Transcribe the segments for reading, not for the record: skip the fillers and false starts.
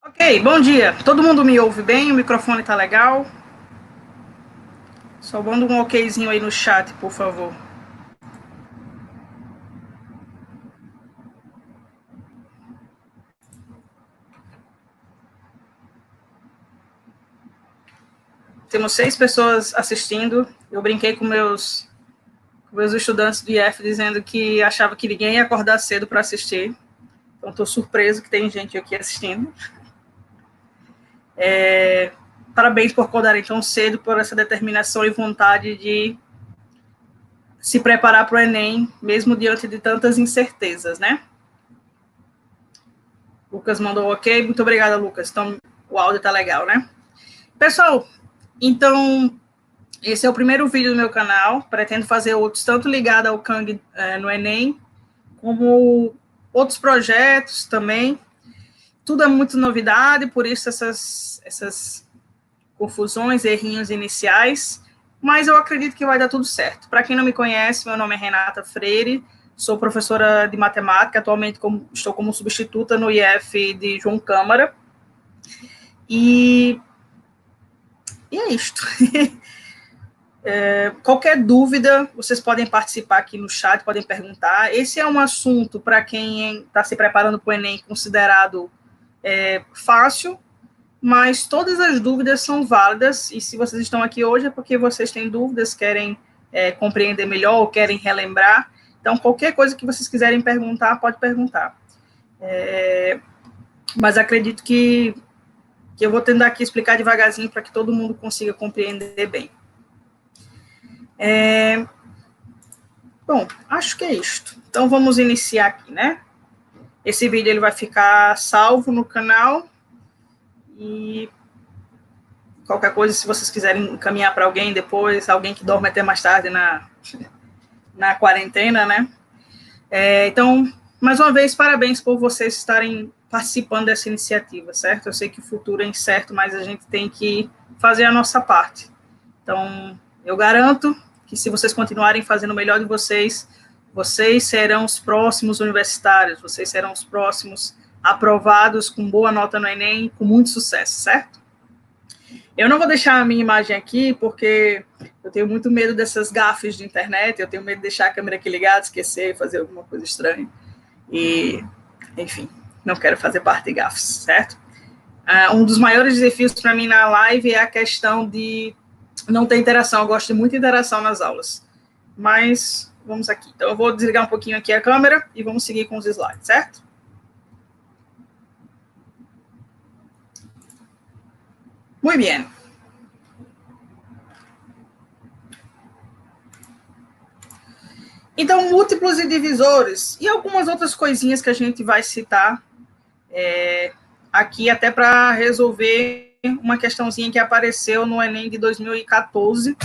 Ok, bom dia. Todo mundo me ouve bem? O microfone tá legal? Só manda um okzinho aí no chat, por favor. Temos 6 pessoas assistindo. Eu brinquei com meus estudantes do IF dizendo que achava que ninguém ia acordar cedo para assistir. Então estou surpreso que tem gente aqui assistindo. Parabéns por acordarem tão cedo, por essa determinação e vontade de se preparar para o Enem, mesmo diante de tantas incertezas, né? Lucas mandou ok. Muito obrigada, Lucas. Então, o áudio tá legal, né? Pessoal, então, esse é o primeiro vídeo do meu canal. Pretendo fazer outros, tanto ligado ao Kang no Enem, como outros projetos também. Tudo é muito novidade, por isso essas confusões, errinhos iniciais. Mas eu acredito que vai dar tudo certo. Para quem não me conhece, meu nome é Renata Freire, sou professora de matemática, atualmente estou como substituta no IF de João Câmara. E é isto. Qualquer dúvida, vocês podem participar aqui no chat, podem perguntar. Esse é um assunto, para quem está se preparando para o Enem, considerado fácil, mas todas as dúvidas são válidas, e se vocês estão aqui hoje é porque vocês têm dúvidas, querem compreender melhor ou querem relembrar. Então, qualquer coisa que vocês quiserem perguntar, pode perguntar. Mas acredito que eu vou tentar aqui explicar devagarzinho para que todo mundo consiga compreender bem. Bom, acho que é isto. Então, vamos iniciar aqui, né? Esse vídeo ele vai ficar salvo no canal e qualquer coisa, se vocês quiserem encaminhar para alguém depois, alguém que dorme até mais tarde na quarentena, né? Então, mais uma vez, parabéns por vocês estarem participando dessa iniciativa, certo? Eu sei que o futuro é incerto, mas a gente tem que fazer a nossa parte. Então, eu garanto que se vocês continuarem fazendo o melhor de vocês, vocês serão os próximos universitários, vocês serão os próximos aprovados com boa nota no Enem, com muito sucesso, certo? Eu não vou deixar a minha imagem aqui, porque eu tenho muito medo dessas gafes de internet, eu tenho medo de deixar a câmera aqui ligada, esquecer, fazer alguma coisa estranha. E, enfim, não quero fazer parte de gafes, certo? Um dos maiores desafios para mim na live é a questão de não ter interação. Eu gosto de muita interação nas aulas. Mas vamos aqui. Então, eu vou desligar um pouquinho aqui a câmera e vamos seguir com os slides, certo? Muito bem. Então, múltiplos e divisores e algumas outras coisinhas que a gente vai citar aqui até para resolver uma questãozinha que apareceu no Enem de 2014.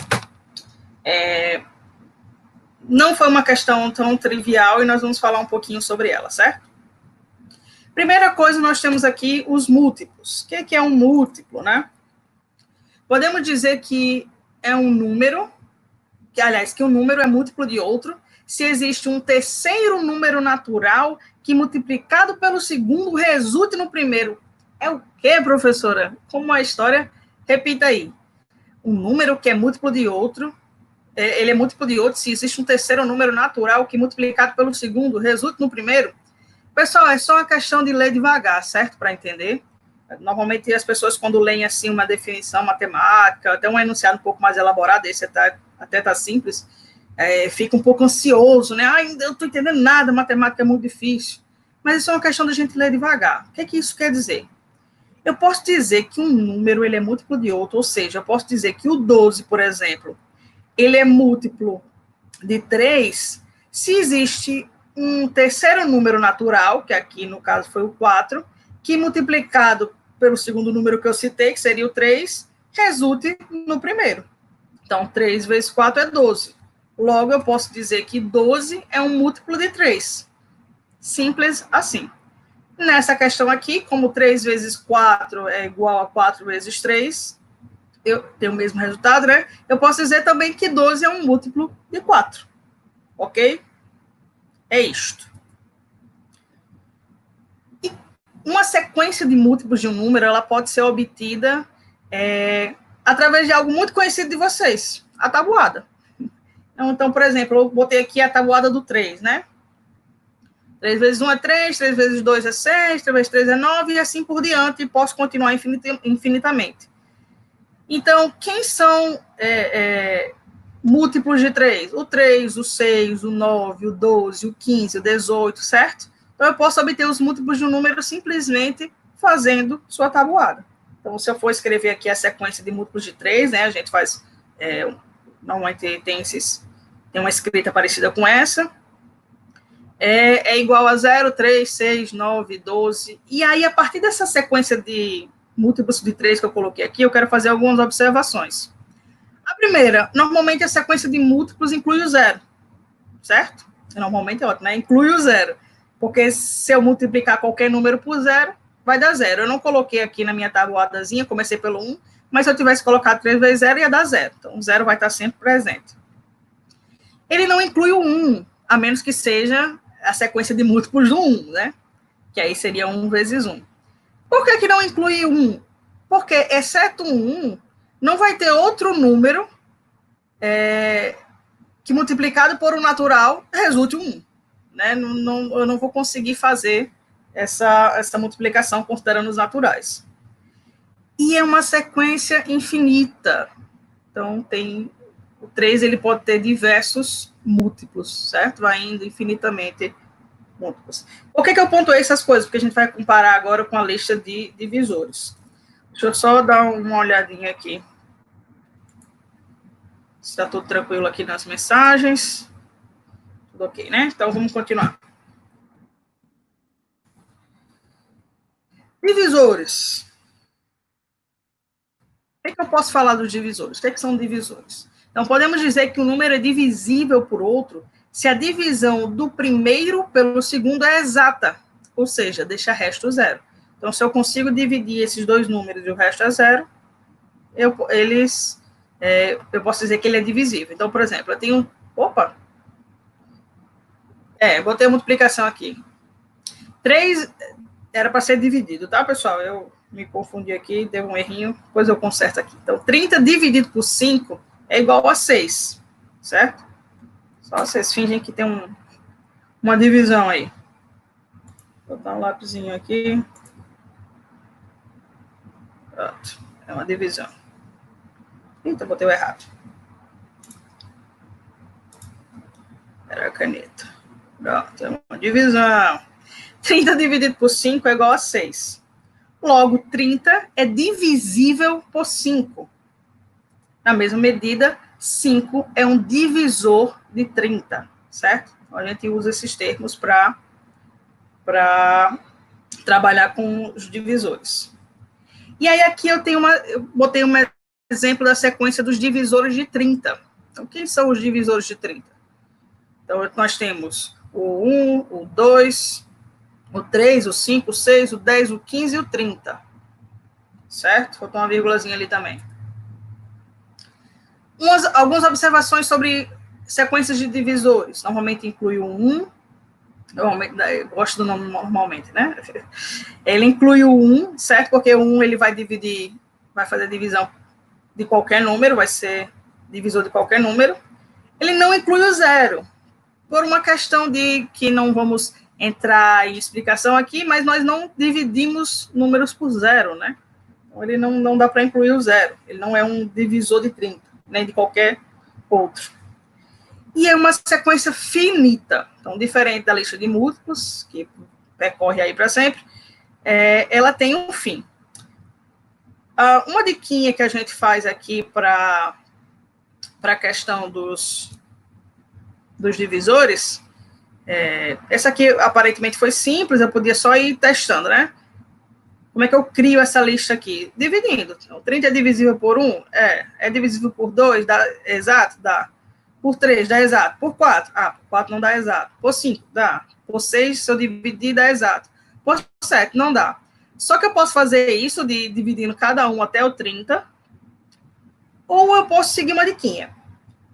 Não foi uma questão tão trivial e nós vamos falar um pouquinho sobre ela, certo? Primeira coisa, nós temos aqui os múltiplos. O que é um múltiplo, né? Podemos dizer que é um número, que um número é múltiplo de outro, se existe um terceiro número natural que multiplicado pelo segundo resulte no primeiro. É o quê, professora? Como a história? Repita aí. Um número que é múltiplo de outro, ele é múltiplo de outro se existe um terceiro número natural que multiplicado pelo segundo resulte no primeiro. Pessoal, é só uma questão de ler devagar, certo? Para entender. Normalmente as pessoas, quando leem assim uma definição matemática, até um enunciado um pouco mais elaborado, esse até tá simples, fica um pouco ansioso, né? Eu não estou entendendo nada, matemática é muito difícil. Mas isso é uma questão da gente ler devagar. O que isso quer dizer? Eu posso dizer que um número ele é múltiplo de outro, ou seja, eu posso dizer que o 12, por exemplo, ele é múltiplo de 3, se existe um terceiro número natural, que aqui no caso foi o 4, que multiplicado pelo segundo número que eu citei, que seria o 3, resulte no primeiro. Então, 3 vezes 4 é 12. Logo, eu posso dizer que 12 é um múltiplo de 3. Simples assim. Nessa questão aqui, como 3 vezes 4 é igual a 4 vezes 3, eu tenho o mesmo resultado, né? Eu posso dizer também que 12 é um múltiplo de 4. Ok? É isto. E uma sequência de múltiplos de um número, ela pode ser obtida através de algo muito conhecido de vocês, a tabuada. Então, por exemplo, eu botei aqui a tabuada do 3, né? 3 vezes 1 é 3, 3 vezes 2 é 6, 3 vezes 3 é 9, e assim por diante, e posso continuar infinitamente. Então, quem são múltiplos de 3? O 3, o 6, o 9, o 12, o 15, o 18, certo? Então, eu posso obter os múltiplos de um número simplesmente fazendo sua tabuada. Então, se eu for escrever aqui a sequência de múltiplos de 3, né, a gente faz, normalmente tem uma escrita parecida com essa, é igual a 0, 3, 6, 9, 12, e aí, a partir dessa sequência de múltiplos de 3 que eu coloquei aqui, eu quero fazer algumas observações. A primeira, normalmente a sequência de múltiplos inclui o zero, certo? Normalmente é ótimo, né? Inclui o zero, porque se eu multiplicar qualquer número por zero, vai dar zero. Eu não coloquei aqui na minha tabuadazinha, comecei pelo 1, mas se eu tivesse colocado 3 vezes 0, ia dar zero. Então, o zero vai estar sempre presente. Ele não inclui o 1, a menos que seja a sequência de múltiplos do 1, né? Que aí seria 1 vezes 1. Por que não inclui 1? Porque, exceto um 1, não vai ter outro número que multiplicado por um natural resulte 1. Né? Eu não vou conseguir fazer essa multiplicação considerando os naturais. E é uma sequência infinita. Então, o 3 ele pode ter diversos múltiplos, certo? Vai indo infinitamente múltiplos. Por que eu pontuei essas coisas? Porque a gente vai comparar agora com a lista de divisores. Deixa eu só dar uma olhadinha aqui. Está tudo tranquilo aqui nas mensagens. Tudo ok, né? Então, vamos continuar. Divisores. O que eu posso falar dos divisores? O que são divisores? Então, podemos dizer que o número é divisível por outro se a divisão do primeiro pelo segundo é exata, ou seja, deixa resto zero. Então, se eu consigo dividir esses dois números e o resto é zero, eu posso dizer que ele é divisível. Então, por exemplo, eu tenho... Opa! Botei a multiplicação aqui. 3 era para ser dividido, tá, pessoal? Eu me confundi aqui, deu um errinho, depois eu conserto aqui. Então, 30 dividido por 5 é igual a 6, certo? Só vocês fingem que tem uma divisão aí. Vou botar um lapisinho aqui. Pronto, é uma divisão. Eita, botei o errado. Era a caneta. Pronto, é uma divisão. 30 dividido por 5 é igual a 6. Logo, 30 é divisível por 5. Na mesma medida, 5 é um divisor de 30, certo? Então, a gente usa esses termos para trabalhar com os divisores. E aí, aqui eu botei um exemplo da sequência dos divisores de 30. Então, quem são os divisores de 30? Então, nós temos o 1, o 2, o 3, o 5, o 6, o 10, o 15 e o 30. Certo? Faltou uma vírgulazinha ali também. Algumas observações sobre sequências de divisores. Normalmente inclui o 1. Eu gosto do nome normalmente, né? Ele inclui o 1, certo? Porque o 1 ele vai fazer divisão de qualquer número, vai ser divisor de qualquer número. Ele não inclui o 0, por uma questão de que não vamos entrar em explicação aqui, mas nós não dividimos números por 0, né? Então, ele não dá para incluir o 0. Ele não é um divisor de 30, nem de qualquer outro. E é uma sequência finita. Então, diferente da lista de múltiplos, que percorre aí para sempre, ela tem um fim. Uma diquinha que a gente faz aqui para a questão dos divisores, essa aqui aparentemente foi simples, eu podia só ir testando, né? Como é que eu crio essa lista aqui? Dividindo. Então, 30 é divisível por 1? É divisível por 2? Dá exato? Dá. Por 3, dá exato. Por 4? Por 4 não dá exato. Por 5, dá. Por 6, se eu dividir, dá exato. Por 7, não dá. Só que eu posso fazer isso dividindo cada um até o 30, ou eu posso seguir uma diquinha.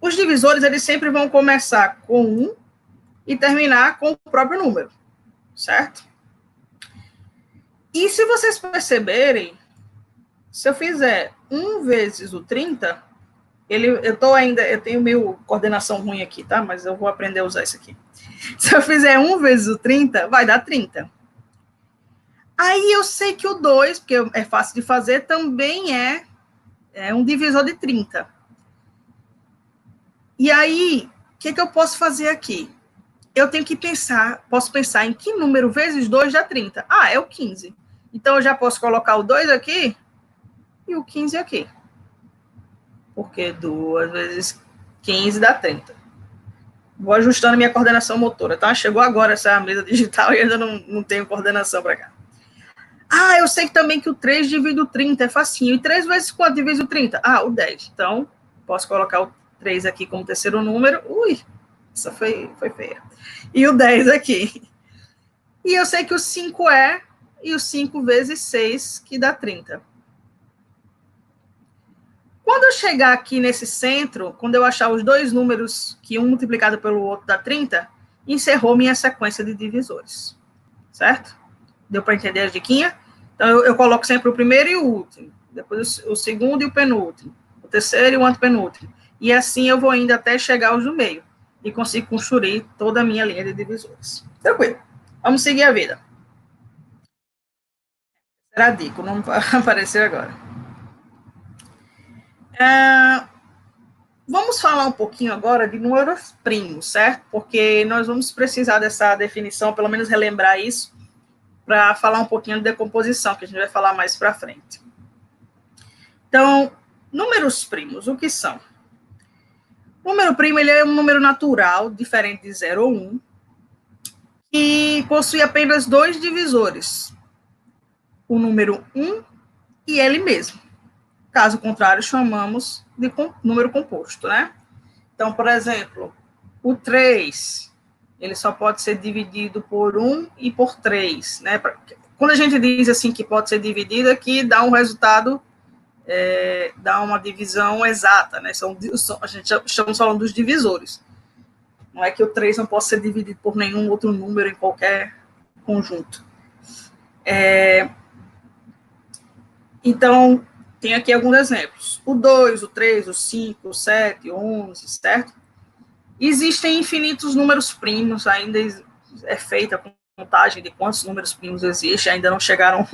Os divisores, eles sempre vão começar com 1 e terminar com o próprio número, certo? E se vocês perceberem, se eu fizer 1 vezes o 30, eu tenho meio coordenação ruim aqui, tá? Mas eu vou aprender a usar isso aqui. Se eu fizer 1 vezes o 30, vai dar 30. Aí eu sei que o 2, porque é fácil de fazer, também é um divisor de 30. E aí, o que eu posso fazer aqui? Eu tenho que posso pensar em que número vezes 2 dá 30. Ah, é o 15. Então, eu já posso colocar o 2 aqui e o 15 aqui. Porque 2 vezes 15 dá 30. Vou ajustando minha coordenação motora, tá? Chegou agora essa mesa digital e ainda não tenho coordenação para cá. Ah, eu sei também que o 3 divide o 30, é facinho. E 3 vezes quanto divide o 30? Ah, o 10. Então, posso colocar o 3 aqui como terceiro número. Ui, essa foi feia. E o 10 aqui. E eu sei que o 5 e o 5 vezes 6, que dá 30. Quando eu chegar aqui nesse centro, quando eu achar os dois números, que um multiplicado pelo outro dá 30, encerrou minha sequência de divisores. Certo? Deu para entender a diquinha? Então, eu coloco sempre o primeiro e o último. Depois o segundo e o penúltimo. O terceiro e o antepenúltimo. E assim eu vou indo até chegar aos do meio. E consigo construir toda a minha linha de divisores. Tranquilo. Vamos seguir a vida. Será dico, não apareceu agora. Vamos falar um pouquinho agora de números primos, certo? Porque nós vamos precisar dessa definição, pelo menos relembrar isso, para falar um pouquinho de decomposição, que a gente vai falar mais para frente. Então, números primos, o que são? O número primo ele é um número natural, diferente de 0 ou 1, que possui apenas dois divisores, o número 1 e ele mesmo. Caso contrário, chamamos de número composto, né? Então, por exemplo, o 3, ele só pode ser dividido por 1 e por 3, né? Quando a gente diz assim que pode ser dividido, aqui dá um resultado, dá uma divisão exata, né? A gente estamos falando dos divisores. Não é que o 3 não possa ser dividido por nenhum outro número em qualquer conjunto. Então, tem aqui alguns exemplos. O 2, o 3, o 5, o 7, o 11, certo? Existem infinitos números primos, ainda é feita a contagem de quantos números primos existem, ainda não chegaram,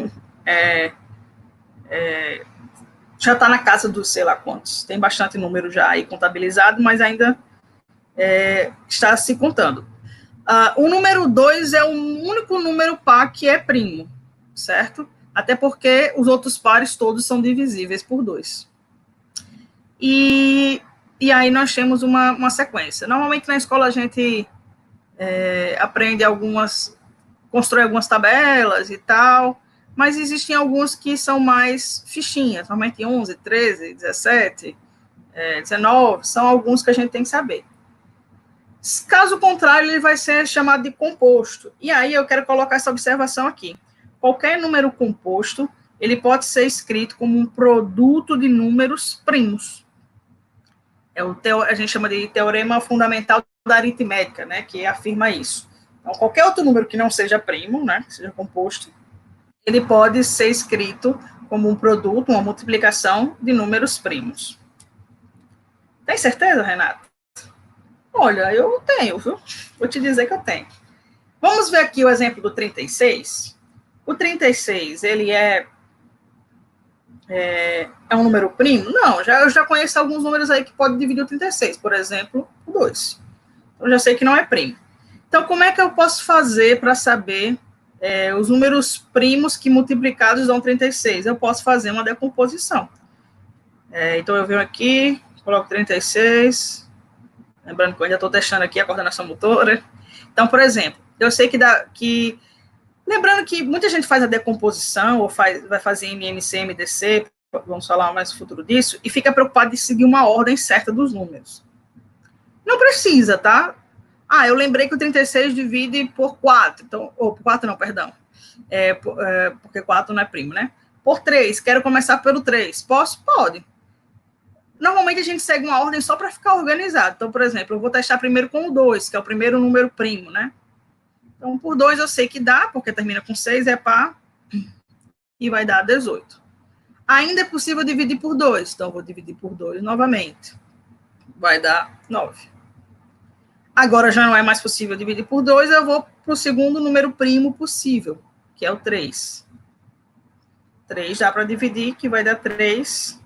já está na casa dos sei lá quantos, tem bastante número já aí contabilizado, mas ainda está se contando. O número 2 é o único número par que é primo, certo? Até porque os outros pares todos são divisíveis por 2. E aí nós temos uma sequência. Normalmente na escola a gente aprende constrói algumas tabelas e tal, mas existem alguns que são mais fichinhas, normalmente 11, 13, 17, 19, são alguns que a gente tem que saber. Caso contrário, ele vai ser chamado de composto. E aí eu quero colocar essa observação aqui. Qualquer número composto, ele pode ser escrito como um produto de números primos. A gente chama de teorema fundamental da aritmética, né, que afirma isso. Então, qualquer outro número que não seja primo, né, que seja composto, ele pode ser escrito como um produto, uma multiplicação de números primos. Tem certeza, Renato? Olha, eu tenho, viu? Vou te dizer que eu tenho. Vamos ver aqui o exemplo do 36. O 36, ele é um número primo? Não, eu já conheço alguns números aí que podem dividir o 36, por exemplo, o 2. Eu já sei que não é primo. Então, como é que eu posso fazer para saber os números primos que multiplicados dão 36? Eu posso fazer uma decomposição. Então, eu venho aqui, coloco 36, lembrando que eu ainda estou testando aqui a coordenação motora. Então, por exemplo, eu sei que lembrando que muita gente faz a decomposição, ou vai fazer MMC, MDC, vamos falar mais no futuro disso, e fica preocupado de seguir uma ordem certa dos números. Não precisa, tá? Eu lembrei que o 36 divide por 4, então, ou por 4 não, perdão, porque 4 não é primo, né? Por 3, quero começar pelo 3, posso? Pode. Normalmente a gente segue uma ordem só para ficar organizado. Então, por exemplo, eu vou testar primeiro com o 2, que é o primeiro número primo, né? Então, por 2 eu sei que dá, porque termina com 6, é par. e vai dar 18. Ainda é possível dividir por 2, então vou dividir por 2 novamente. Vai dar 9. Agora já não é mais possível dividir por 2, eu vou para o segundo número primo possível, que é o 3. 3 dá para dividir, que vai dar 3.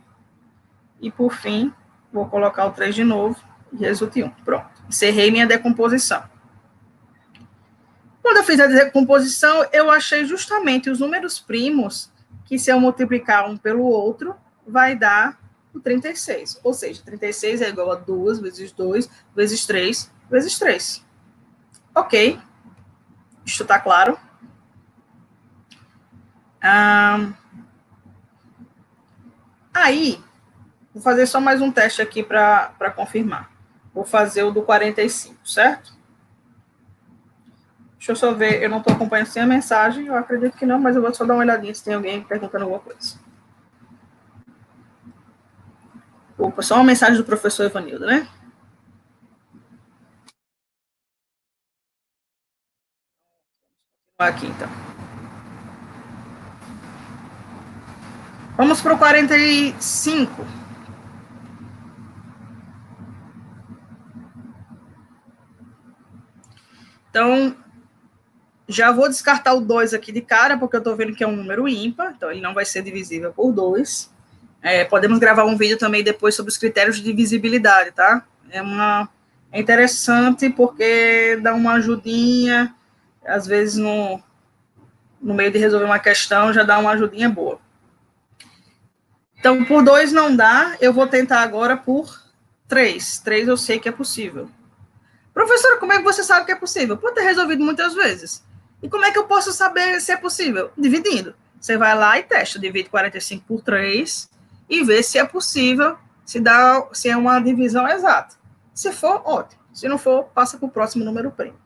E por fim, vou colocar o 3 de novo e resulta em 1. Pronto. Encerrei minha decomposição. Quando eu fiz a decomposição, eu achei justamente os números primos, que se eu multiplicar um pelo outro, vai dar o 36. Ou seja, 36 é igual a 2 vezes 2 vezes 3 vezes 3. Ok. Isto está claro? Aí, vou fazer só mais um teste aqui para confirmar. Vou fazer o do 45, certo? Deixa eu só ver, eu não estou acompanhando sem a mensagem, eu acredito que não, mas eu vou só dar uma olhadinha se tem alguém perguntando alguma coisa. Opa, só uma mensagem do professor Evanildo, né? Aqui, então. Vamos para o 45. Então, já vou descartar o 2 aqui de cara, porque eu estou vendo que é um número ímpar, então ele não vai ser divisível por 2. Podemos gravar um vídeo também depois sobre os critérios de divisibilidade, tá? É interessante porque dá uma ajudinha, às vezes no meio de resolver uma questão já dá uma ajudinha boa. Então, por 2 não dá, eu vou tentar agora por 3. 3 eu sei que é possível. Professora, como é que você sabe que é possível? Pode ter resolvido muitas vezes. E como é que eu posso saber se é possível? Dividindo. Você vai lá e testa, divide 45 por 3 e vê se é possível, se é uma divisão exata. Se for, ótimo. Se não for, passa para o próximo número primo.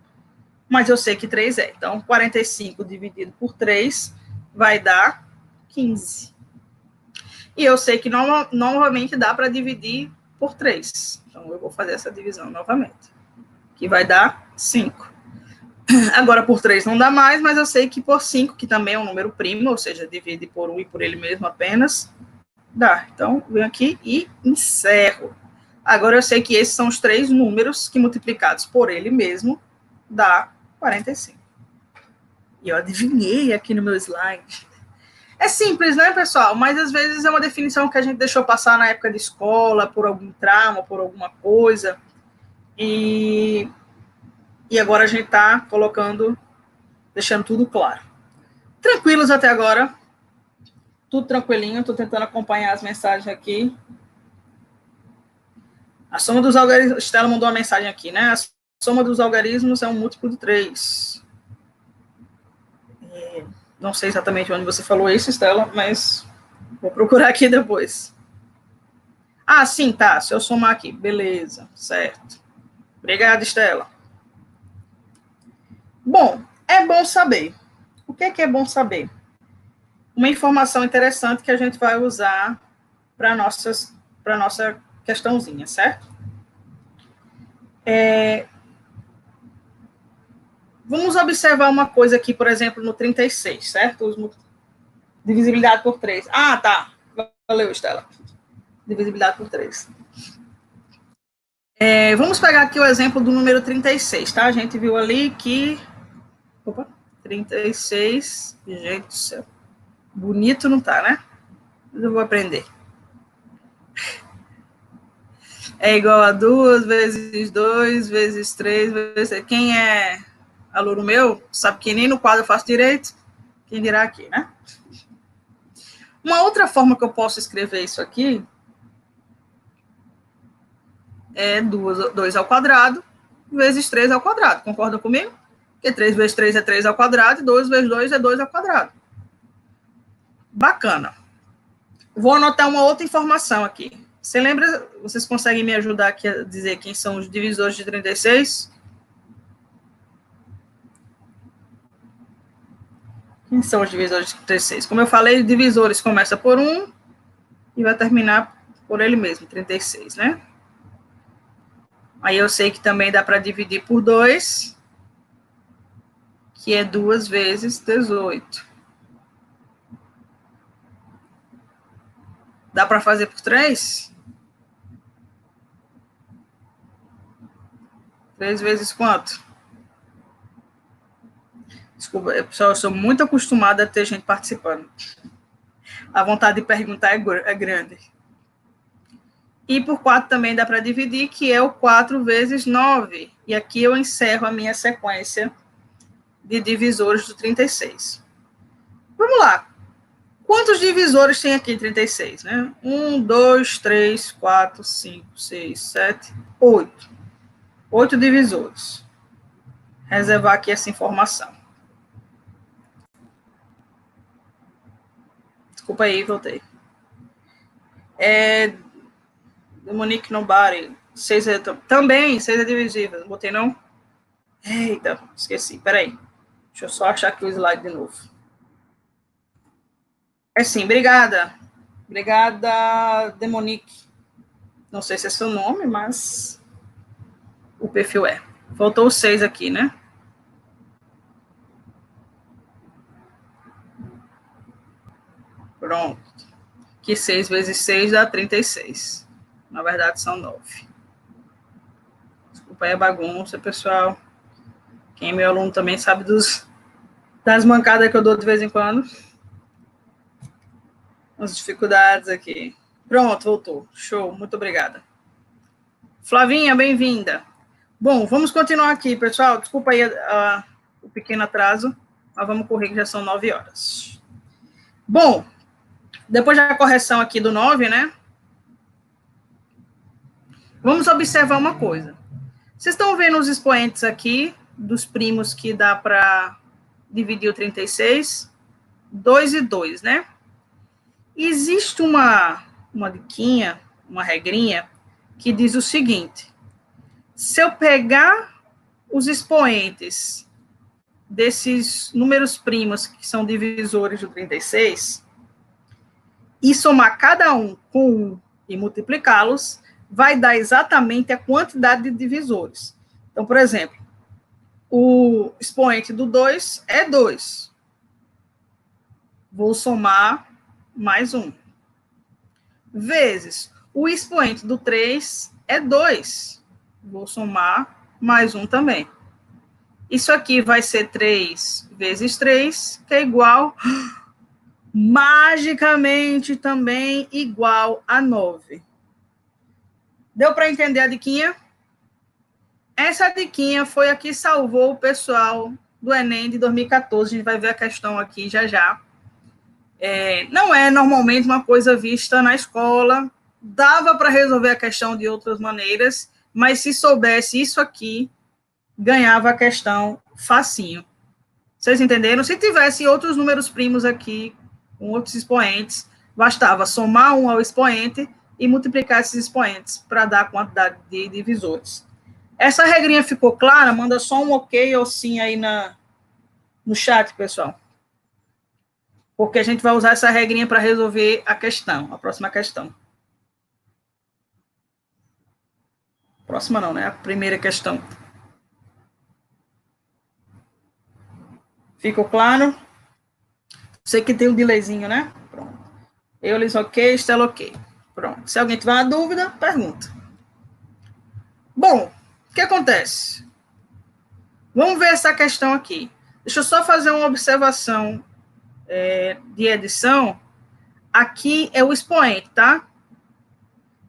Mas eu sei que 3 é. Então, 45 dividido por 3 vai dar 15. E eu sei que novamente dá para dividir por 3. Então, eu vou fazer essa divisão novamente, que vai dar 5. Agora, por 3 não dá mais, mas eu sei que por 5, que também é um número primo, ou seja, divide por 1 e por ele mesmo apenas, dá. Então, venho aqui e encerro. Agora, eu sei que esses são os 3 números que, multiplicados por ele mesmo, dá 45. E eu adivinhei aqui no meu slide. É simples, né, pessoal? Mas às vezes é uma definição que a gente deixou passar na época de escola, por algum trauma, por alguma coisa. E agora a gente está colocando, deixando tudo claro. Tranquilos até agora? Tudo tranquilinho, estou tentando acompanhar as mensagens aqui. A soma dos algarismos, Estela mandou uma mensagem aqui, né? A soma dos algarismos é um múltiplo de 3. Não sei exatamente onde você falou isso, Estela, mas vou procurar aqui depois. Ah, sim, tá. Se eu somar aqui, beleza, certo. Obrigada, Estela. Bom, é bom saber. O que é bom saber? Uma informação interessante que a gente vai usar para nossa questãozinha, certo? Vamos observar uma coisa aqui, por exemplo, no 36, certo? Divisibilidade por 3. Ah, tá. Valeu, Estela. Divisibilidade por 3. Vamos pegar aqui o exemplo do número 36, tá? A gente viu ali que... Opa, 36, gente do céu. Bonito não tá, né? Mas eu vou aprender. É igual a 2 vezes 2 vezes 3 vezes... Quem é aluno meu sabe que nem no quadro eu faço direito. Quem dirá aqui, né? Uma outra forma que eu posso escrever isso aqui é 2 ao quadrado vezes 3 ao quadrado. Concorda comigo? Porque 3 vezes 3 é 3 ao quadrado e 2 vezes 2 é 2 ao quadrado. Bacana. Vou anotar uma outra informação aqui. Você lembra, vocês conseguem me ajudar aqui a dizer quem são os divisores de 36? Quem são os divisores de 36? Como eu falei, divisores começa por 1 e vai terminar por ele mesmo, 36, né? Aí eu sei que também dá para dividir por 2, que é 2 vezes 18. Dá para fazer por 3? 3 vezes quanto? Desculpa, pessoal, eu sou muito acostumada a ter gente participando. A vontade de perguntar é grande. E por 4 também dá para dividir, que é o 4 vezes 9. E aqui eu encerro a minha sequência de divisores do 36. Vamos lá. Quantos divisores tem aqui em 36? Né? 1, 2, 3, 4, 5, 6, 7, 8. 8 divisores. Reservar aqui essa informação. Desculpa aí, voltei. Monique Nobari. 6 também, 6 é divisível. Não botei, não? Eita, esqueci. Peraí. Deixa eu só achar aqui o slide de novo. É sim, obrigada. Obrigada, Demonique. Não sei se é seu nome, mas o perfil é. Faltou o 6 aqui, né? Pronto. Que 6 vezes 6 dá 36. Na verdade, são 9. Desculpa aí a bagunça, pessoal. Quem é meu aluno também sabe das mancadas que eu dou de vez em quando. As dificuldades aqui. Pronto, voltou. Show, muito obrigada. Flavinha, bem-vinda. Bom, vamos continuar aqui, pessoal. Desculpa aí o pequeno atraso, mas vamos correr que já são 9 horas. Bom, depois da correção aqui do 9, né? Vamos observar uma coisa. Vocês estão vendo os expoentes aqui dos primos que dá para dividir o 36? 2 e 2, né? Existe uma diquinha, uma regrinha, que diz o seguinte: se eu pegar os expoentes desses números primos que são divisores do 36 e somar cada um com 1 e multiplicá-los, vai dar exatamente a quantidade de divisores. Então, por exemplo, o expoente do 2 é 2. Vou somar mais 1. Vezes o expoente do 3 é 2. Vou somar mais 1 também. Isso aqui vai ser 3 vezes 3, que é igual, magicamente, também igual a 9. Deu para entender a diquinha? Essa diquinha foi a que salvou o pessoal do Enem de 2014. A gente vai ver a questão aqui já já. Não é normalmente uma coisa vista na escola. Dava para resolver a questão de outras maneiras, mas se soubesse isso aqui, ganhava a questão facinho. Vocês entenderam? Se tivesse outros números primos aqui, com outros expoentes, bastava somar 1 ao expoente e multiplicar esses expoentes para dar a quantidade de divisores. Essa regrinha ficou clara? Manda só um ok ou sim aí no chat, pessoal. Porque a gente vai usar essa regrinha para resolver a questão, a próxima questão. Próxima não, né? A primeira questão. Ficou claro? Sei que tem um delayzinho, né? Pronto. Eulis ok, Estela ok. Pronto. Se alguém tiver uma dúvida, pergunta. Bom, o que acontece? Vamos ver essa questão aqui. Deixa eu só fazer uma observação de edição. Aqui é o expoente, tá?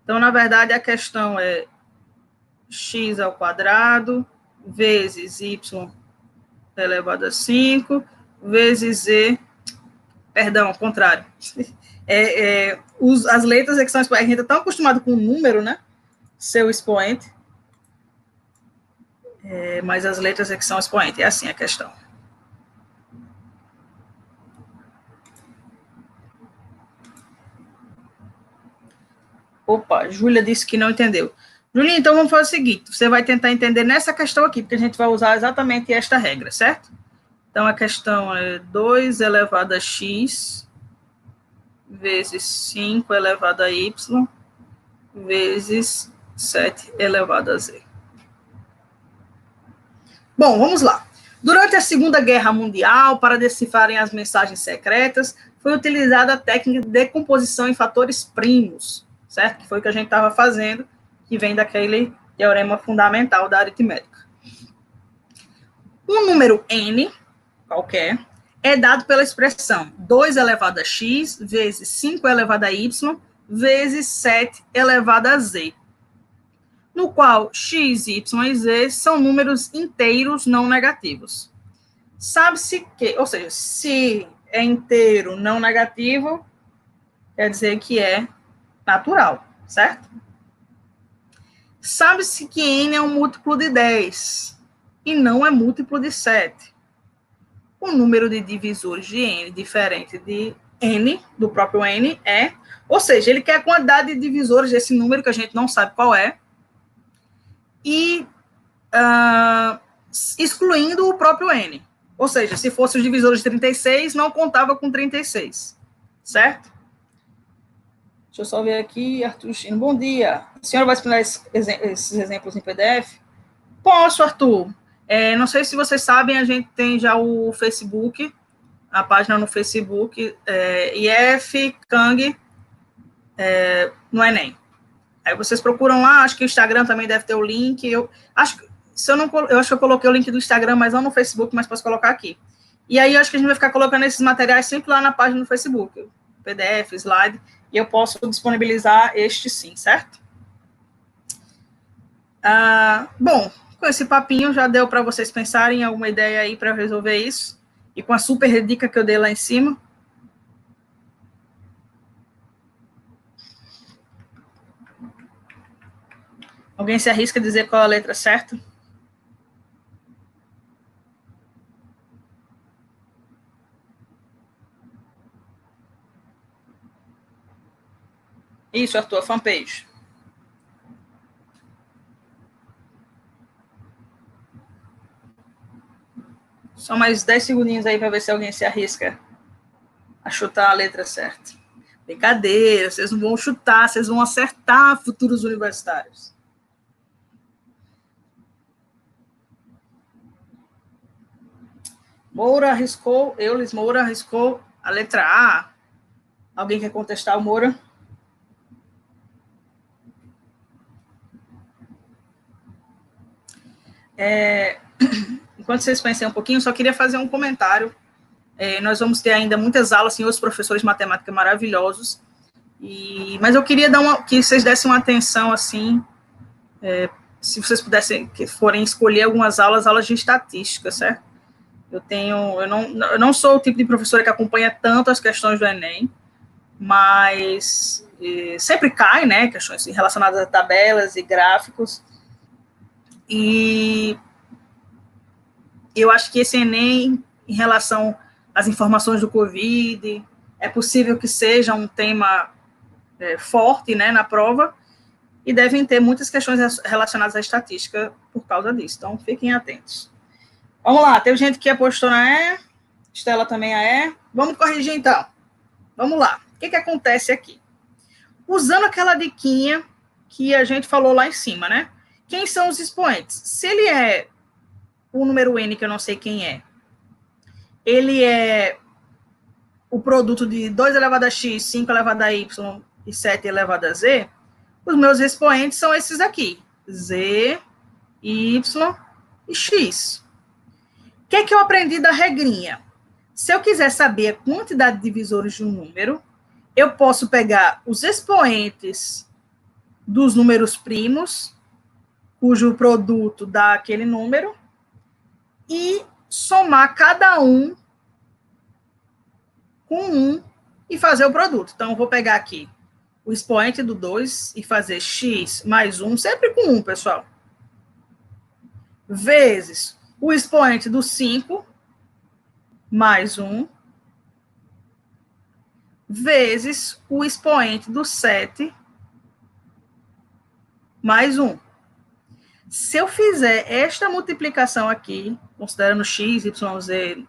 Então, na verdade, a questão é x ao quadrado vezes y elevado a 5 vezes z, perdão, ao contrário. As letras é que são expoentes. A gente está tão acostumado com o número, né? Seu expoente. Mas as letras é que são expoentes. É assim a questão. Opa, Júlia disse que não entendeu. Júlia, então vamos fazer o seguinte, você vai tentar entender nessa questão aqui, porque a gente vai usar exatamente esta regra, certo? Então, a questão é 2 elevado a x vezes 5 elevado a y vezes 7 elevado a z. Bom, vamos lá. Durante a Segunda Guerra Mundial, para decifrarem as mensagens secretas, foi utilizada a técnica de decomposição em fatores primos, certo? Que foi o que a gente estava fazendo, que vem daquele teorema fundamental da aritmética. Um número n, qualquer, é dado pela expressão 2 elevado a x vezes 5 elevado a y vezes 7 elevado a z, no qual x, y e z são números inteiros não negativos. Sabe-se que, ou seja, se é inteiro não negativo, quer dizer que é natural, certo? Sabe-se que n é um múltiplo de 10 e não é múltiplo de 7. O número de divisores de n diferente de n, do próprio n, é... Ou seja, ele quer a quantidade de divisores desse número, que a gente não sabe qual é, e excluindo o próprio n. Ou seja, se fosse os divisores de 36, não contava com 36, certo? Deixa eu só ver aqui, Arthur Chino. Bom dia. A senhora vai explicar esses exemplos em PDF? Posso, Arthur. Não sei se vocês sabem, a gente tem já o Facebook, a página no Facebook, IF Kang no Enem. Aí vocês procuram lá, acho que o Instagram também deve ter o link. Eu acho que eu coloquei o link do Instagram, mas não no Facebook, mas posso colocar aqui. E aí eu acho que a gente vai ficar colocando esses materiais sempre lá na página do Facebook, PDF, slide, e eu posso disponibilizar este sim, certo? Bom, com esse papinho já deu para vocês pensarem em alguma ideia aí para resolver isso, e com a super dica que eu dei lá em cima. Alguém se arrisca a dizer qual a letra certa? Isso, Arthur, fanpage. Só mais 10 segundinhos aí para ver se alguém se arrisca a chutar a letra certa. Brincadeira, vocês não vão chutar, vocês vão acertar, futuros universitários. Moura arriscou, Eulis Moura arriscou a letra A. Alguém quer contestar o Moura? Enquanto vocês pensem um pouquinho, só queria fazer um comentário. Nós vamos ter ainda muitas aulas, assim, outros professores de matemática maravilhosos, mas eu queria que vocês dessem uma atenção, assim, se vocês pudessem, que forem escolher algumas aulas de estatística, certo? Eu não sou o tipo de professora que acompanha tanto as questões do Enem, mas sempre cai, né, questões relacionadas a tabelas e gráficos, e eu acho que esse Enem, em relação às informações do Covid, é possível que seja um tema forte, né, na prova, e devem ter muitas questões relacionadas à estatística por causa disso, então fiquem atentos. Vamos lá, teve gente que apostou na E, Estela também a E, vamos corrigir então. Vamos lá, o que acontece aqui? Usando aquela diquinha que a gente falou lá em cima, né? Quem são os expoentes? Se ele é o número N, que eu não sei quem é, ele é o produto de 2 elevado a x, 5 elevado a y e 7 elevado a z, os meus expoentes são esses aqui, z, y e x. O que eu aprendi da regrinha? Se eu quiser saber a quantidade de divisores de um número, eu posso pegar os expoentes dos números primos, cujo produto dá aquele número, e somar cada um com 1 e fazer o produto. Então, eu vou pegar aqui o expoente do 2 e fazer x mais 1, sempre com 1, pessoal, vezes o expoente do 5 mais 1, vezes o expoente do 7 mais 1. Se eu fizer esta multiplicação aqui, considerando x, y, z,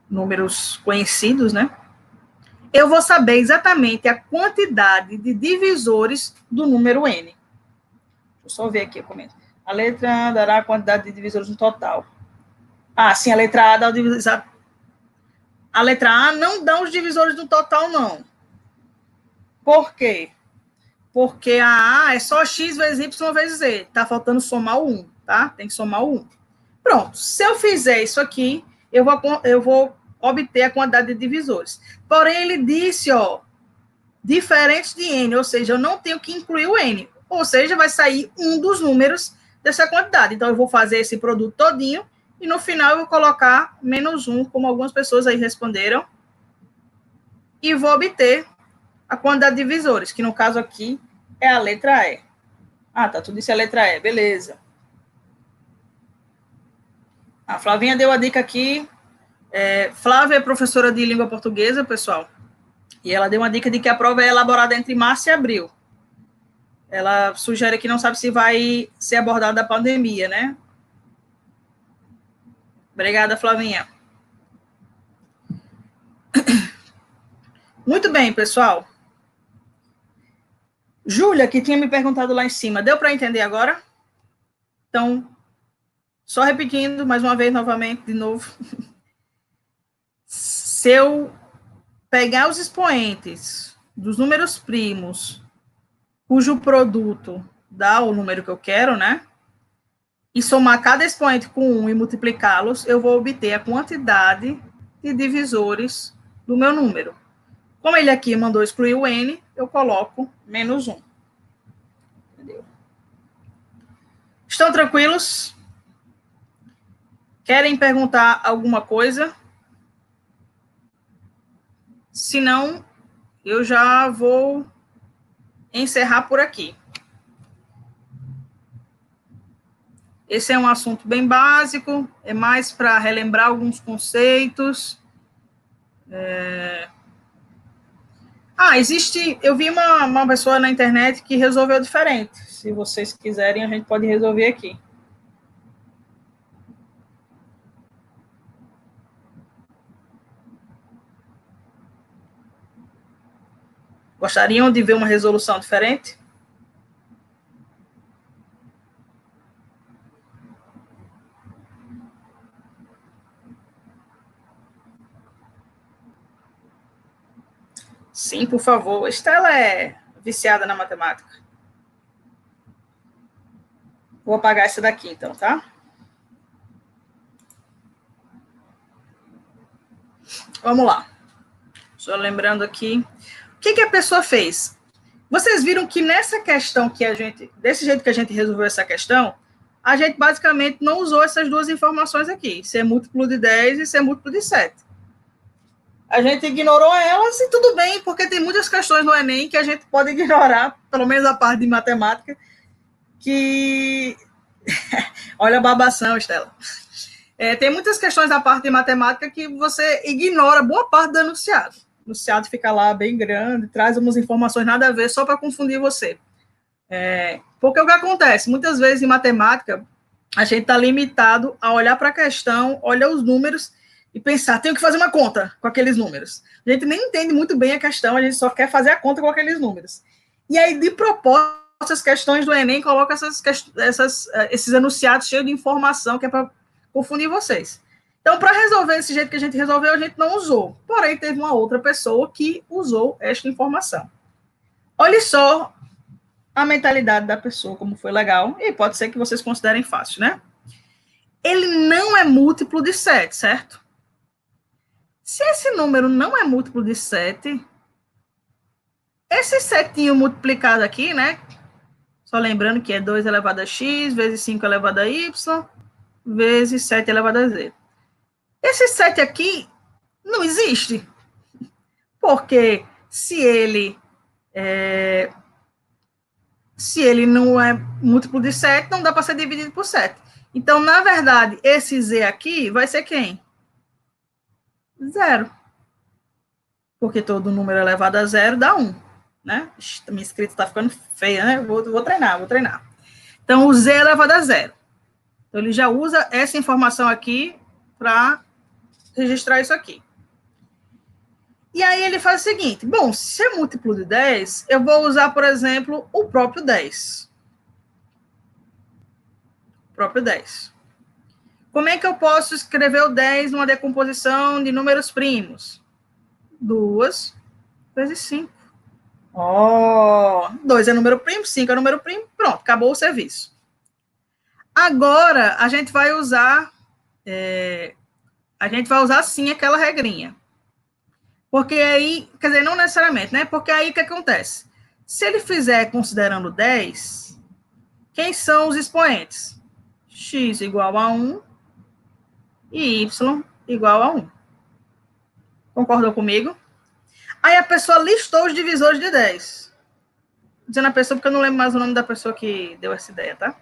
números conhecidos, né? Eu vou saber exatamente a quantidade de divisores do número n. Deixa eu só ver aqui, eu comento. A letra A dará a quantidade de divisores no total. Sim, a letra A dá o divisor. A letra A não dá os divisores do total, não. Por quê? Porque a A é só x vezes y vezes z. Tá faltando somar o 1, tá? Tem que somar o 1. Pronto. Se eu fizer isso aqui, eu vou obter a quantidade de divisores. Porém, ele disse, ó, diferente de n, ou seja, eu não tenho que incluir o n. Ou seja, vai sair um dos números dessa quantidade. Então, eu vou fazer esse produto todinho e no final eu vou colocar menos 1, como algumas pessoas aí responderam, e vou obter a quantidade de divisores, que no caso aqui é a letra E. Ah, tá, tu disse a letra E, beleza. A Flavinha deu a dica aqui. Flávia é professora de língua portuguesa, pessoal, e ela deu uma dica de que a prova é elaborada entre março e abril. Ela sugere que não sabe se vai ser abordada a pandemia, né? Obrigada, Flavinha. Muito bem, pessoal. Júlia, que tinha me perguntado lá em cima, deu para entender agora? Então, só repetindo mais uma vez, novamente, de novo. Se eu pegar os expoentes dos números primos, cujo produto dá o número que eu quero, né? E somar cada expoente com 1 e multiplicá-los, eu vou obter a quantidade de divisores do meu número. Como ele aqui mandou excluir o n, eu coloco menos 1. Entendeu? Estão tranquilos? Querem perguntar alguma coisa? Se não, eu já vou encerrar por aqui. Esse é um assunto bem básico, é mais para relembrar alguns conceitos. Eu vi uma pessoa na internet que resolveu diferente. Se vocês quiserem, a gente pode resolver aqui. Gostariam de ver uma resolução diferente? Sim, por favor. Estela é viciada na matemática. Vou apagar essa daqui, então, tá? Vamos lá. Só lembrando aqui. O que a pessoa fez? Vocês viram que nessa questão desse jeito que a gente resolveu essa questão, a gente basicamente não usou essas duas informações aqui, ser múltiplo de 10 e ser múltiplo de 7. A gente ignorou elas e tudo bem, porque tem muitas questões no Enem que a gente pode ignorar, pelo menos a parte de matemática, que... Olha a babação, Estela. Tem muitas questões da parte de matemática que você ignora boa parte do enunciado. O enunciado fica lá bem grande, traz umas informações nada a ver, só para confundir você. Porque o que acontece? Muitas vezes em matemática, a gente está limitado a olhar para a questão, olhar os números e pensar, tenho que fazer uma conta com aqueles números. A gente nem entende muito bem a questão, a gente só quer fazer a conta com aqueles números. E aí, de propósito, essas questões do Enem colocam esses enunciados cheios de informação, que é para confundir vocês. Então, para resolver desse jeito que a gente resolveu, a gente não usou. Porém, teve uma outra pessoa que usou esta informação. Olha só a mentalidade da pessoa, como foi legal, e pode ser que vocês considerem fácil, né? Ele não é múltiplo de 7, certo? Se esse número não é múltiplo de 7, esse setinho multiplicado aqui, né? Só lembrando que é 2 elevado a x, vezes 5 elevado a y, vezes 7 elevado a z. Esse 7 aqui não existe. Porque se ele não é múltiplo de 7, não dá para ser dividido por 7. Então, na verdade, esse z aqui vai ser quem? 0. Porque todo número elevado a 0 dá 1. Né? Minha escrita está ficando feia, né? Vou treinar. Então, o z é elevado a 0. Então, ele já usa essa informação aqui para registrar isso aqui. E aí ele faz o seguinte, bom, se é múltiplo de 10, eu vou usar, por exemplo, o próprio 10. Como é que eu posso escrever o 10 numa decomposição de números primos? 2 vezes 5. 2 é número primo, 5 é número primo, pronto, acabou o serviço. Agora, a gente vai usar sim aquela regrinha. Porque aí, quer dizer, não necessariamente, né? Porque aí o que acontece? Se ele fizer considerando 10, quem são os expoentes? X igual a 1 e Y igual a 1. Concordou comigo? Aí a pessoa listou os divisores de 10. Dizendo a pessoa, porque eu não lembro mais o nome da pessoa que deu essa ideia, tá?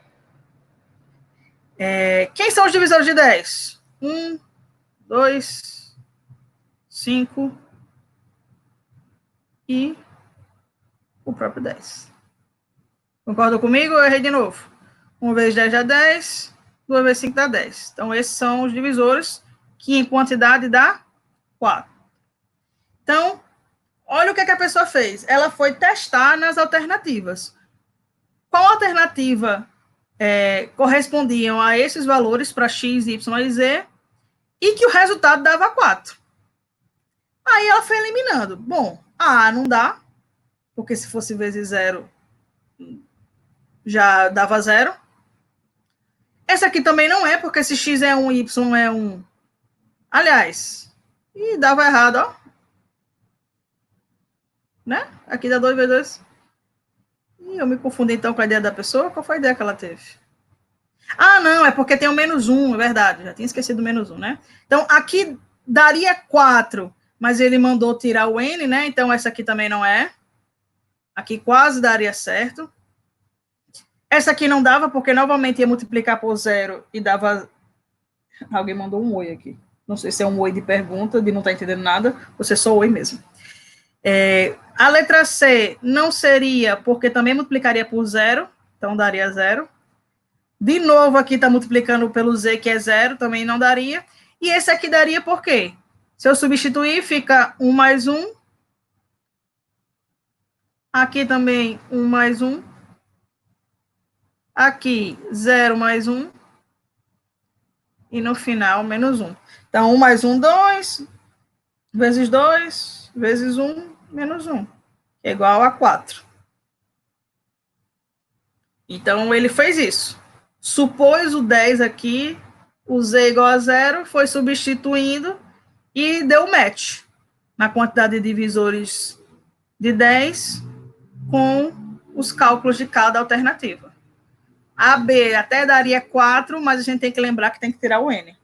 Quem são os divisores de 10? 1, 2, 5 e o próprio 10. Concordam comigo? Eu errei de novo. 1 vezes 10 dá 10, 2 vezes 5 dá 10. Então, esses são os divisores, que em quantidade dá 4. Então, olha o que a pessoa fez. Ela foi testar nas alternativas. Qual alternativa correspondiam a esses valores para x, y e z, e que o resultado dava 4. Aí ela foi eliminando. Bom, A não dá, porque se fosse vezes 0, já dava 0. Essa aqui também não é, porque se x é 1, y é 1. Aliás, e dava errado, ó. Né? Aqui dá 2 vezes 2. Ih, eu me confundi então com a ideia da pessoa. Qual foi a ideia que ela teve? Ah, não, é porque tem o menos 1, é verdade. Já tinha esquecido o menos 1, né? Então, aqui daria 4, mas ele mandou tirar o n, né? Então, essa aqui também não é. Aqui quase daria certo. Essa aqui não dava, porque novamente ia multiplicar por 0 e dava... Alguém mandou um oi aqui. Não sei se é um oi de pergunta, de não estar entendendo nada, ou se é só oi mesmo. A letra C não seria, porque também multiplicaria por 0, então daria 0. De novo, aqui está multiplicando pelo Z, que é 0, também não daria. E esse aqui daria por quê? Se eu substituir, fica 1 mais 1. Aqui também 1 mais 1. Aqui 0 mais 1. E no final, menos 1. Então, 1 mais 1, 2. Vezes 2, vezes 1, menos 1. É igual a 4. Então, ele fez isso. Supôs o 10 aqui, o Z igual a 0, foi substituindo e deu match na quantidade de divisores de 10 com os cálculos de cada alternativa. A, B até daria 4, mas a gente tem que lembrar que tem que tirar o N.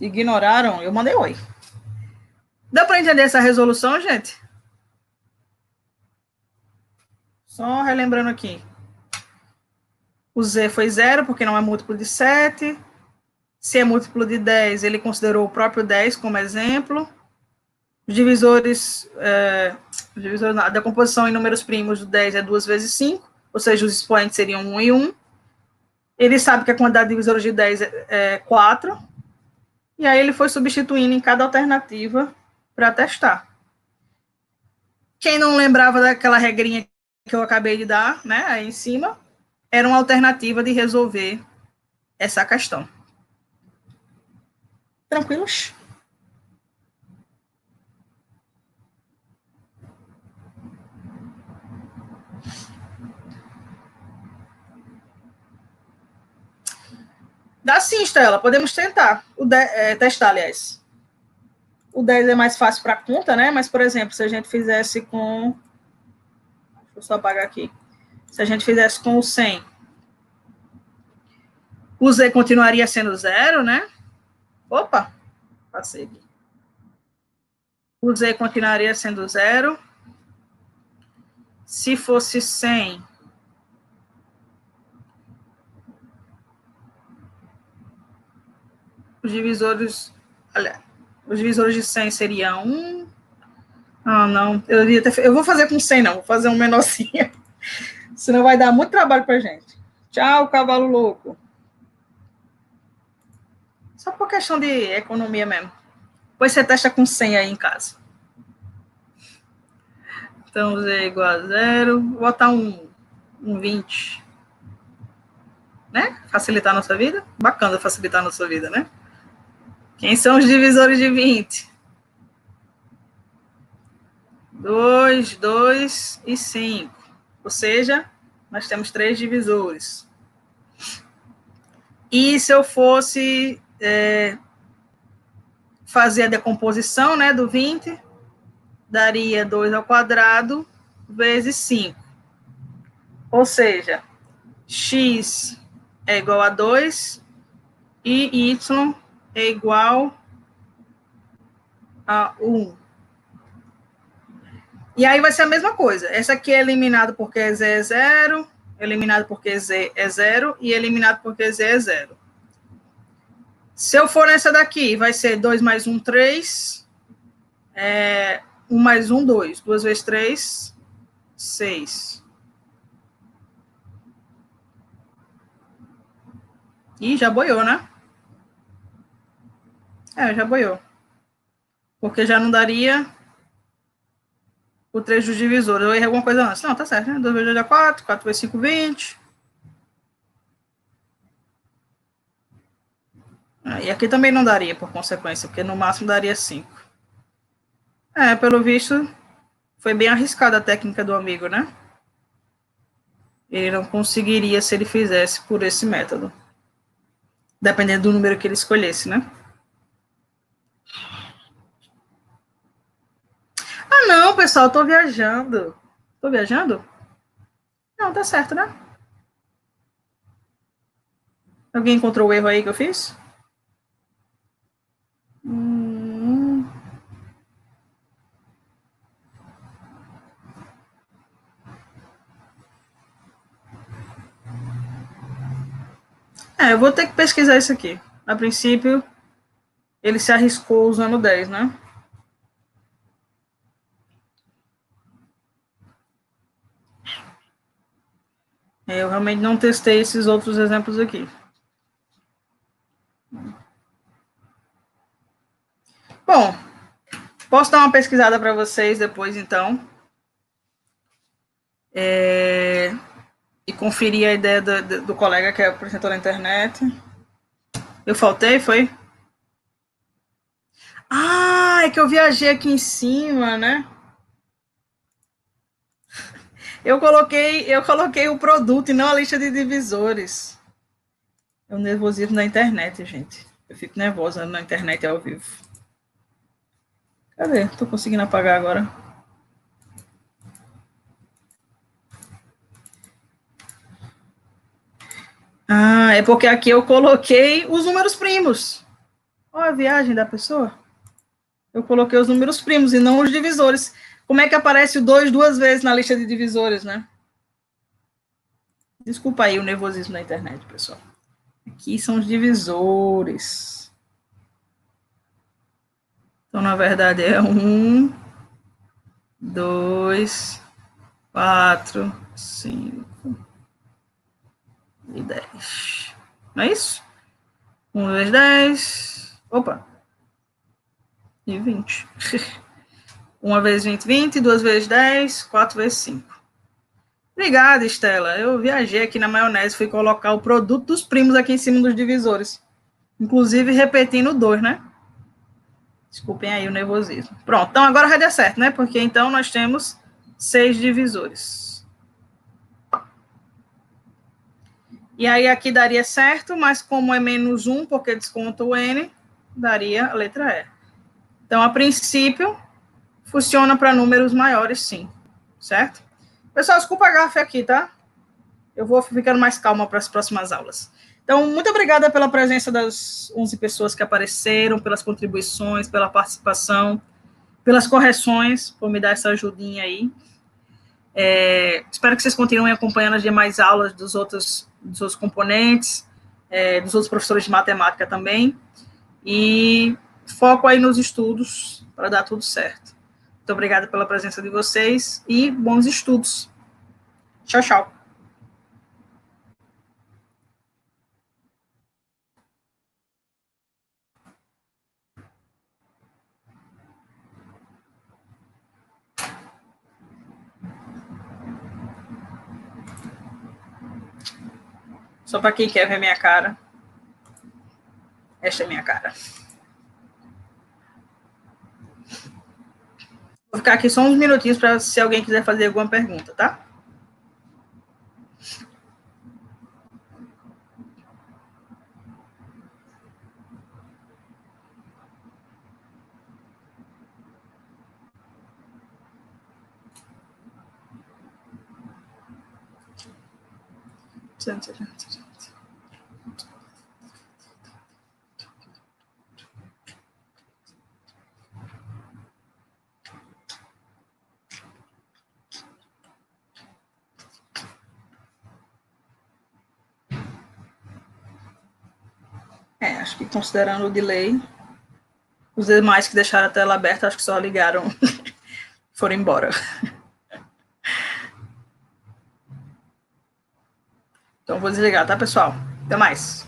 Ignoraram? Eu mandei oi. Deu para entender essa resolução, gente? Só relembrando aqui. O Z foi 0, porque não é múltiplo de 7. Se é múltiplo de 10, ele considerou o próprio 10 como exemplo. Os divisores, a decomposição em números primos do 10 é 2 vezes 5, ou seja, os expoentes seriam 1 e 1. Ele sabe que a quantidade de divisores de 10 é 4. E aí ele foi substituindo em cada alternativa para testar. Quem não lembrava daquela regrinha que eu acabei de dar, né, aí em cima, era uma alternativa de resolver essa questão. Tranquilos? Dá sim, Estela, podemos tentar. Testar, aliás. O 10 é mais fácil para conta, né? Mas, por exemplo, se a gente fizesse com... Deixa eu só apagar aqui. Se a gente fizesse com o 100, o Z continuaria sendo 0, né? Opa, passei aqui. O Z continuaria sendo 0. Se fosse 100, os divisores de 100 seriam 1. Ah, não. Eu vou fazer com 100, não. Vou fazer um menorzinho. Senão vai dar muito trabalho pra gente. Tchau, cavalo louco. Só por questão de economia mesmo. Depois você testa com 100 aí em casa. Então, Z igual a 0. Vou botar um 20. né? Facilitar a nossa vida. Bacana facilitar a nossa vida, né? Quem são os divisores de 20? 2, 2 e 5. Ou seja, nós temos 3 divisores. E se eu fosse fazer a decomposição, né, do 20, daria 2 ao quadrado vezes 5. Ou seja, x é igual a 2 e y é igual a 1. E aí vai ser a mesma coisa. Essa aqui é eliminado porque z é 0, eliminado porque z é 0 e eliminado porque z é 0. Se eu for nessa daqui, vai ser 2 mais 1, 3. 1 mais 1, 2. 2 vezes 3, 6. Ih, já boiou, né? Já boiou. Porque já não daria o 3 dos divisores. Eu errei alguma coisa antes. Não, tá certo, né? 2 vezes 2 é 4, 4 vezes 5, 20. E aqui também não daria, por consequência, porque no máximo daria 5. Pelo visto, foi bem arriscada a técnica do amigo, né? Ele não conseguiria se ele fizesse por esse método. Dependendo do número que ele escolhesse, né? Ah, não, pessoal, tô viajando. Tô viajando? Não, tá certo, né? Alguém encontrou o erro aí que eu fiz? Eu vou ter que pesquisar isso aqui. A princípio, ele se arriscou usando 10, né? Eu realmente não testei esses outros exemplos aqui. Bom, posso dar uma pesquisada para vocês depois, então. E conferir a ideia do colega que é apresentou na internet. Eu faltei, foi? É que eu viajei aqui em cima, né? Eu coloquei o produto e não a lista de divisores. É o nervosismo da internet, gente. Eu fico nervosa na internet ao vivo. Cadê? Tô conseguindo apagar agora. É porque aqui eu coloquei os números primos. Olha a viagem da pessoa. Eu coloquei os números primos e não os divisores. Como é que aparece o 2 duas vezes na lista de divisores, né? Desculpa aí o nervosismo da internet, pessoal. Aqui são os divisores. Então, na verdade, é 1, 2, 4, 5 e 10. Não é isso? 1 vezes 10. Opa! E 20. 1 vezes 20, 20. 2 vezes 10. 4 vezes 5. Obrigada, Estela. Eu viajei aqui na maionese, fui colocar o produto dos primos aqui em cima dos divisores. Inclusive repetindo 2, né? Desculpem aí o nervosismo. Pronto, então agora vai dar certo, né? Porque então nós temos 6 divisores. E aí aqui daria certo, mas como é menos 1, porque desconta o N, daria a letra E. Então, a princípio, funciona para números maiores, sim. Certo? Pessoal, desculpa a gafe aqui, tá? Eu vou ficando mais calma para as próximas aulas. Então, muito obrigada pela presença das 11 pessoas que apareceram, pelas contribuições, pela participação, pelas correções, por me dar essa ajudinha aí. Espero que vocês continuem acompanhando as demais aulas dos outros componentes, dos outros professores de matemática também. E foco aí nos estudos para dar tudo certo. Muito obrigada pela presença de vocês e bons estudos. Tchau, tchau. Só para quem quer ver minha cara. Esta é minha cara. Vou ficar aqui só uns minutinhos para se alguém quiser fazer alguma pergunta, tá? Acho que considerando o delay, os demais que deixaram a tela aberta, acho que só ligaram, foram embora. Então, vou desligar, tá, pessoal? Até mais.